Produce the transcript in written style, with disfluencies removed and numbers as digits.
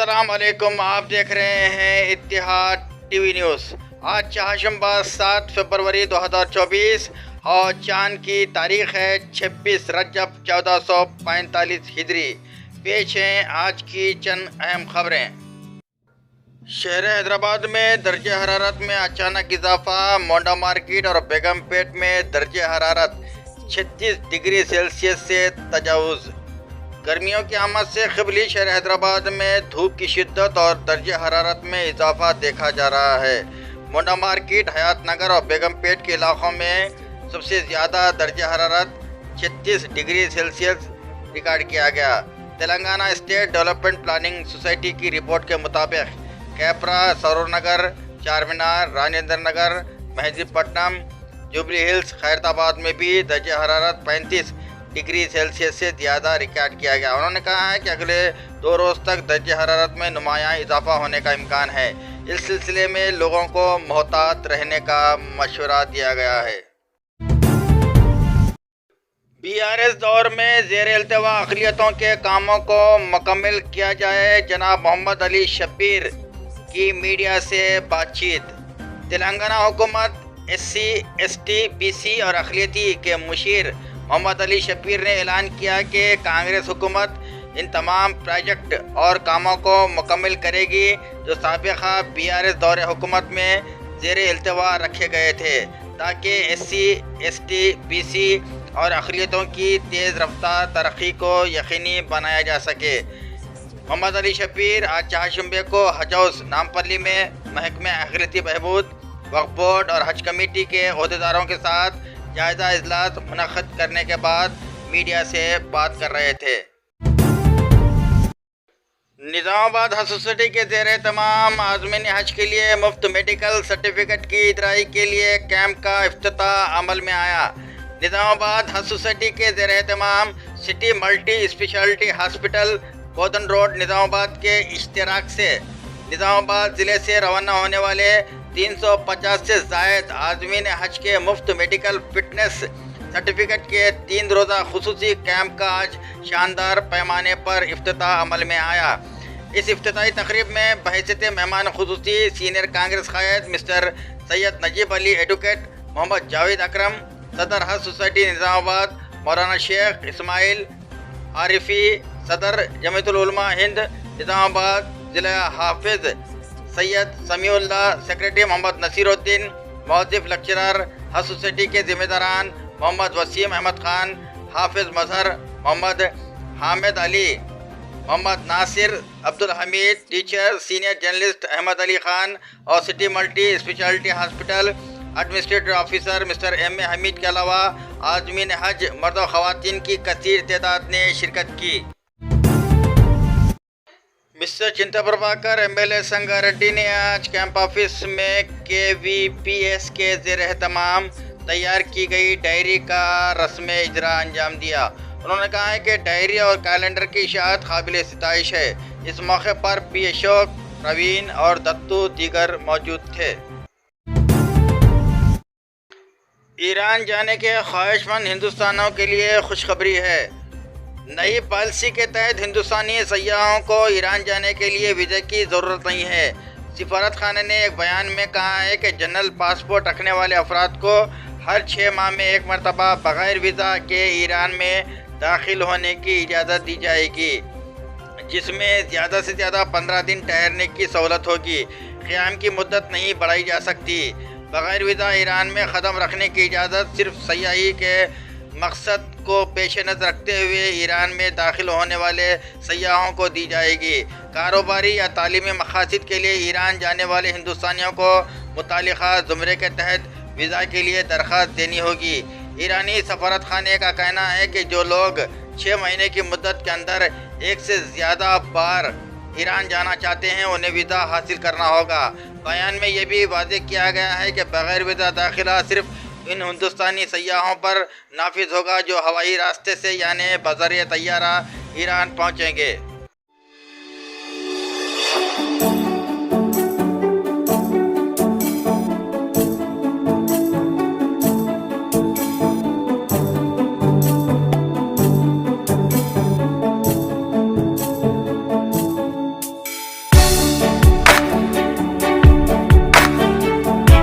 अस्सलाम वालेकुम। आप देख रहे हैं इत्तिहाद टीवी न्यूज़। आज चाहशंबा 7 फरवरी 2024 और चांद की तारीख़ है 26 रजब 1445 हिजरी। पेश हैं आज की चंद अहम खबरें। शहर हैदराबाद में दर्जे हरारत में अचानक इजाफा। मोंडा मार्केट और बेगमपेट में दर्जे हरारत 36 डिग्री सेल्सियस से तजावुज़। गर्मियों की आमद से क़िबली शहर हैदराबाद में धूप की शिद्दत और दर्जे हरारत में इजाफा देखा जा रहा है। मोंडा मार्केट, हयात नगर और बेगमपेट के इलाक़ों में सबसे ज़्यादा दर्जा हरारत 36 डिग्री सेल्सियस रिकॉर्ड किया गया। Telangana state development planning society की रिपोर्ट के मुताबिक कैपरा, सरोर नगर, चार मीनार, राजेंद्र नगर, महदीपट्टनम, जुबली हिल्स, खैरताबाद में भी दर्जा हरारत 35 डिग्री सेल्सियस से ज़्यादा रिकॉर्ड किया गया। उन्होंने कहा है कि अगले 2 रोज़ तक दर्जे हरारत में नुमायाँ इजाफा होने का इम्कान है। इस सिलसिले में लोगों को मोहतात रहने का मशवरा दिया गया है। BRS दौर में ज़ेर इल्तिवा अक़लियतों के कामों को मुकम्मल किया जाए। जनाब मोहम्मद अली शब्बीर की मीडिया से बातचीत। तेलंगाना हुकूमत SC, ST, BC और अक़लियती के मुशीर मोहम्मद अली शब्बीर ने ऐलान किया कि कांग्रेस हुकूमत इन तमाम प्रोजेक्ट और कामों को मुकम्मल करेगी जो साबिक़ा BRS दौर हुकूमत में ज़ेर इल्तिवा रखे गए थे, ताकि SC, ST, BC और अक़लियतों की तेज़ रफ्तार तरक्की को यकीनी बनाया जा सके। मोहम्मद अली शब्बीर आज चाहशंबे को हज हाउस नामपल्ली में महकमे अक़लियती बहबूद, वक्फ बोर्ड और हज कमेटी के अहदेदारों के साथ जायज़ा इजलास मुनक़्क़द करने के बाद मीडिया से बात कर रहे थे। निज़ामाबाद हज सोसाइटी के ज़ेर तमाम आज़मीन हज के लिए मुफ्त मेडिकल सर्टिफिकेट की इदराई के लिए कैंप का इफ्तिताह अमल में आया। निज़ामाबाद हज सोसाइटी के ज़ेर तमाम city multi specialty hospital Bodhan road Nizamabad के इश्तिराक से निज़ामाबाद ज़िले से रवाना होने वाले 350 से ज़ायद आज़मीन हज के मुफ्त मेडिकल फिटनेस सर्टिफिकेट के 3 रोज़ा खुसूसी कैंप का आज शानदार पैमाने पर इफ्तिताह अमल में आया। इस इफ्तिताही तकरीब में बहैसियत मेहमान खुसूसी सीनियर कांग्रेस क़ायद मिस्टर सैयद नजीब अली एडवोकेट मोहम्मद जावेद अकरम, सदर हज सोसाइटी निज़ामाबाद मौलाना शेख इस्माइल आरिफी, सदर जमीयतुल उलमा हिंद निज़ामाबाद, ज़िला हाफिज़ सैयद समीउल्लाह, सेक्रेटरी मोहम्मद नसीरुद्दीन, मौज़िफ़ लेक्चरर हज सोसाइटी के ज़िम्मेदारान Mohammed Waseem Ahmed Khan, Hafiz Mazhar Mohammed Hamid Ali, Mohammed Nasir Abdul Hameed, teacher senior journalist Ahmed Ali Khan और city multi specialty hospital administrative officer mister M.A. Hameed के अलावा आज़मीन हज मर्द और ख़वातीन की कसीर तादाद ने शिरकत की। मिस्टर चिंता प्रभाकर MLA संगारेड्डी ने आज कैंप ऑफिस में KVPS के ज़ेर एहतमाम तैयार की गई डायरी का रस्म इजरा अंजाम दिया। उन्होंने कहा है कि डायरी और कैलेंडर की इशाअत काबिल सिताइश है। इस मौके पर P. अशोक, प्रवीण और दत्तू दीगर मौजूद थे। ईरान जाने के ख्वाहिशमंद हिंदुस्तानियों के लिए खुशखबरी है। नई पॉलिसी के तहत हिंदुस्तानी सयाहों को ईरान जाने के लिए वीज़ा की ज़रूरत नहीं है। सिफारत खाने ने एक बयान में कहा है कि जनरल पासपोर्ट रखने वाले अफराद को हर 6 माह में एक मरतबा बग़ैर वीज़ा के ईरान में दाखिल होने की इजाज़त दी जाएगी, जिसमें ज़्यादा से ज़्यादा 15 दिन ठहरने की सहूलत होगी। क़याम की मुद्दत नहीं बढ़ाई जा सकती। बग़ैर वीज़ा ईरान में क़दम रखने की इजाज़त सिर्फ सयाही के मकसद को पेश नज़र रखते हुए ईरान में दाखिल होने वाले सयाहों को दी जाएगी। कारोबारी या तालीमी मक़ासद के लिए ईरान जाने वाले हिंदुस्तानियों को मुतालिका ज़ुमरे के तहत वीज़ा के लिए दरख्वास्त देनी होगी। ईरानी सफारत खाने का कहना है कि जो लोग 6 महीने की मुद्दत के अंदर एक से ज़्यादा बार ईरान जाना चाहते हैं उन्हें वीज़ा हासिल करना होगा। बयान में यह भी वाज़ेह किया गया है कि बग़ैर वीज़ा दाखिला सिर्फ इन हिंदुस्तानी सयाहों पर नाफिज होगा जो हवाई रास्ते से यानी बज़रिए तैयारा ईरान पहुँचेंगे।